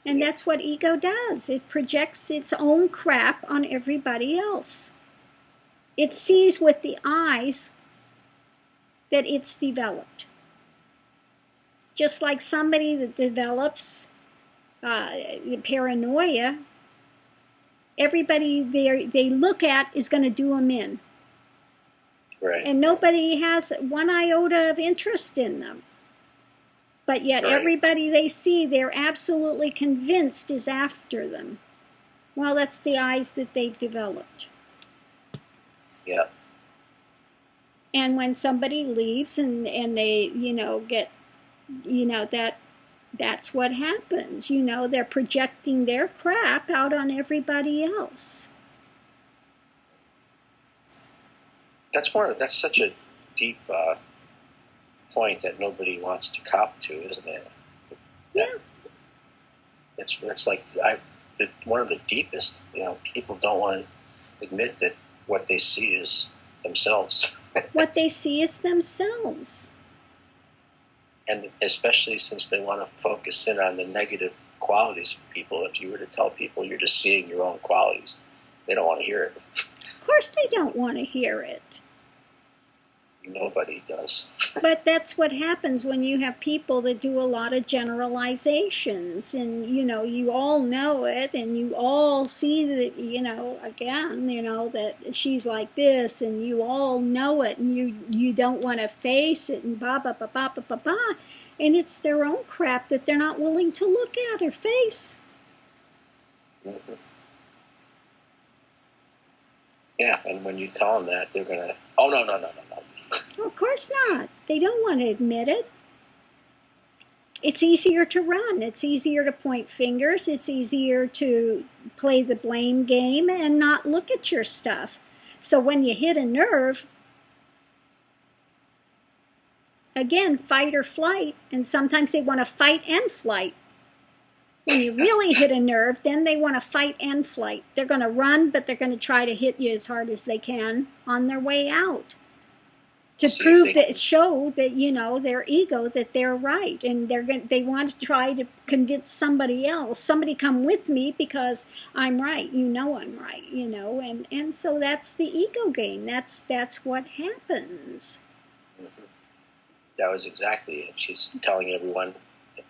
And that's what ego does. It projects its own crap on everybody else. It sees with the eyes that it's developed. Just like somebody that develops paranoia, everybody they look at is going to do them in. Right. And nobody has one iota of interest in them. But yet everybody they see, they're absolutely convinced is after them. Well, that's the eyes that they've developed. Yeah. And when somebody leaves and they, get, that's what happens. They're projecting their crap out on everybody else. That's such a deep point that nobody wants to cop to, isn't it? Yeah. That's like one of the deepest. People don't want to admit that what they see is themselves. What they see is themselves. And especially since they want to focus in on the negative qualities of people. If you were to tell people you're just seeing your own qualities, they don't want to hear it. Of course they don't want to hear it. Nobody does. But that's what happens when you have people that do a lot of generalizations, and you all know it, and you all see that that she's like this, and you all know it, and you don't want to face it, and ba ba ba ba ba ba ba, and it's their own crap that they're not willing to look at or face. Mm-hmm. Yeah, and when you tell them that, they're gonna, oh no. Well, of course not. They don't want to admit it. It's easier to run. It's easier to point fingers. It's easier to play the blame game and not look at your stuff. So when you hit a nerve, again, fight or flight, and sometimes they want to fight and flight. When you really hit a nerve, then they want to fight and flight. They're going to run, but they're going to try to hit you as hard as they can on their way out. To prove that, show that, their ego, that they're right. And they want to try to convince somebody else. Somebody come with me because I'm right. I'm right, And so that's the ego game. That's what happens. Mm-hmm. That was exactly it. She's telling everyone,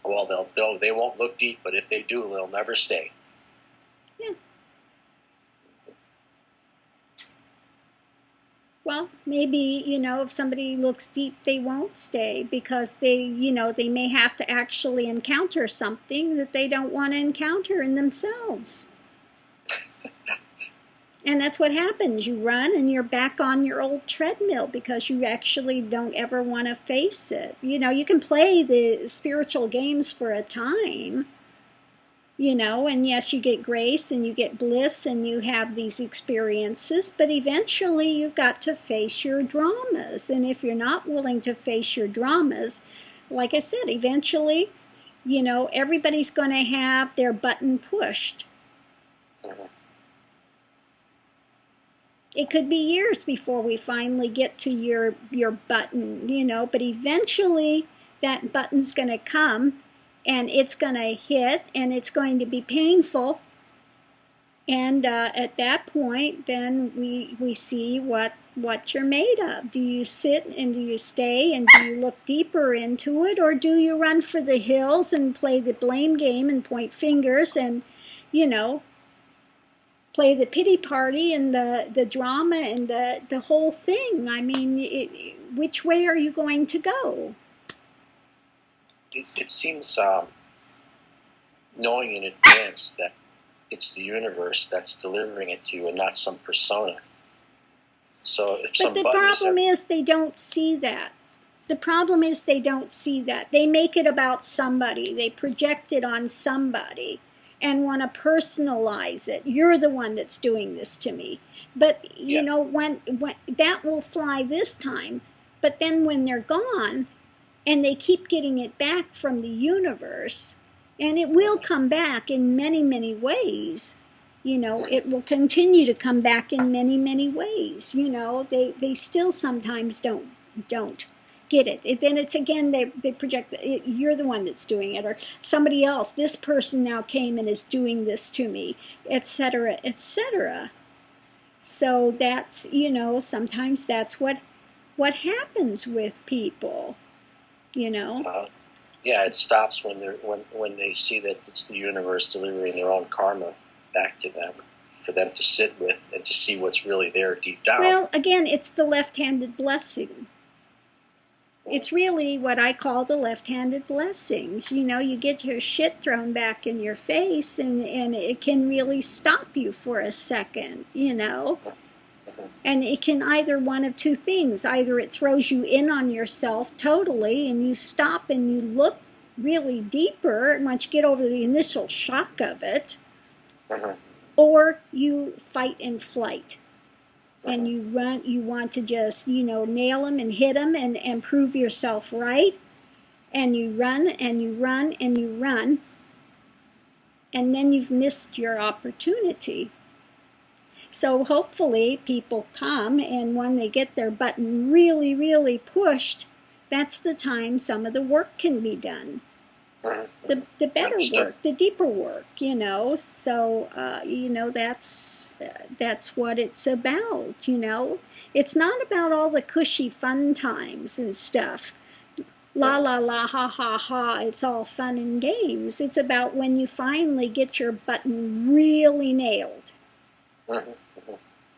well, they won't look deep, but if they do, they'll never stay. Yeah. Well, maybe, if somebody looks deep, they won't stay because they may have to actually encounter something that they don't want to encounter in themselves. And that's what happens. You run and you're back on your old treadmill because you actually don't ever want to face it. You can play the spiritual games for a time. And yes, you get grace and you get bliss and you have these experiences, but eventually you've got to face your dramas. And if you're not willing to face your dramas, like I said, eventually, everybody's going to have their button pushed. It could be years before we finally get to your button, but eventually that button's going to come. And it's going to hit, and it's going to be painful. And at that point, then we see what you're made of. Do you sit and do you stay and do you look deeper into it? Or do you run for the hills and play the blame game and point fingers and, play the pity party and the drama and the whole thing? I mean, which way are you going to go? It seems, knowing in advance that it's the universe that's delivering it to you and not some persona. So if but the problem is they don't see that. The problem is they don't see that. They make it about somebody. They project it on somebody and want to personalize it. You're the one that's doing this to me. But, when that will fly this time. But then when they're gone, and they keep getting it back from the universe, and it will come back in many, many ways. It will continue to come back in many, many ways. They still sometimes don't get it. Then it's again, they project you're the one that's doing it, or somebody else. This person now came and is doing this to me, etc., etc. So that's, sometimes that's what happens with people, Yeah, it stops when they see that it's the universe delivering their own karma back to them, for them to sit with and to see what's really there deep down. Well, again, it's the left-handed blessing. It's really what I call the left-handed blessings. You get your shit thrown back in your face, and it can really stop you for a second, And it can either one of two things. Either it throws you in on yourself totally, and you stop and you look really deeper once you get over the initial shock of it, or you fight and flight. And you want to just, nail them and hit them and prove yourself right. And you run and you run and you run. And then you've missed your opportunity. So hopefully people come, and when they get their button really, really pushed, that's the time some of the work can be done. The better work, the deeper work, So, that's what it's about, It's not about all the cushy fun times and stuff. La, la, la, ha, ha, ha, it's all fun and games. It's about when you finally get your button really nailed.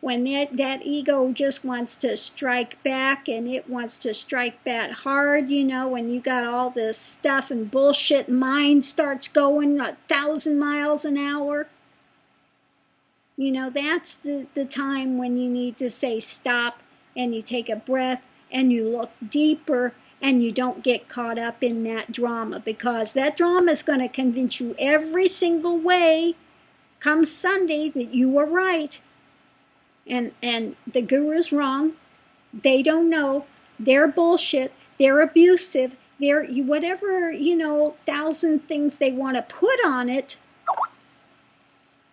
When that ego just wants to strike back, and it wants to strike back hard, when you got all this stuff and bullshit, mind starts going 1,000 miles an hour. That's the time when you need to say stop, and you take a breath, and you look deeper, and you don't get caught up in that drama, because that drama is going to convince you every single way come Sunday that you were right. And the guru's wrong. They don't know. They're bullshit. They're abusive. They're whatever, 1,000 things they want to put on it.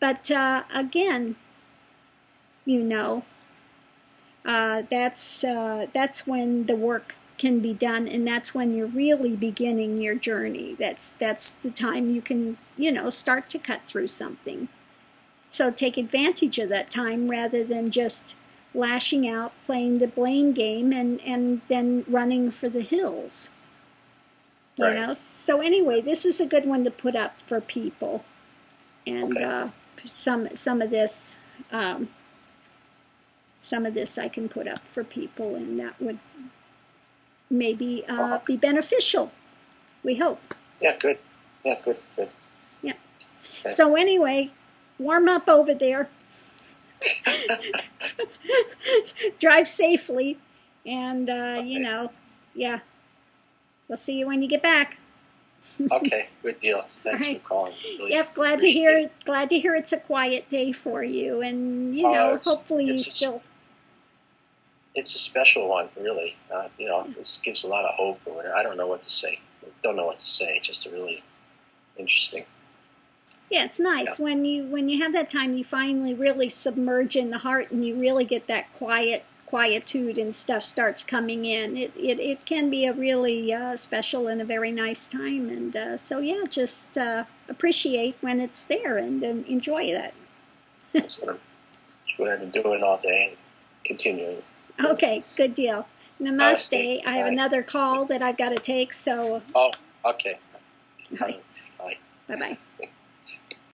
But again, that's when the work can be done, and that's when you're really beginning your journey. That's the time you can, start to cut through something. So take advantage of that time rather than just lashing out, playing the blame game, and then running for the hills. Right. So anyway, this is a good one to put up for people, and some of this I can put up for people, and that would maybe be beneficial. We hope. Yeah, good. Yeah, good. Yeah. Okay. So anyway. Warm up over there. Drive safely. And, yeah. We'll see you when you get back. Okay, good deal. Thanks right. for calling. Really glad to hear it. Glad to hear it's a quiet day for you. And, hopefully you still... It's a special one, really. This gives a lot of hope or whatever. I don't know what to say. Just a really interesting. Yeah, it's nice when you have that time. You finally really submerge in the heart, and you really get that quietude, and stuff starts coming in. It can be a really special and a very nice time, and just appreciate when it's there and enjoy that. That's what I've been doing all day and continuing. Okay, good deal. Namaste. I have another call that I've got to take. So. Oh, okay. Bye. Bye. Bye-bye.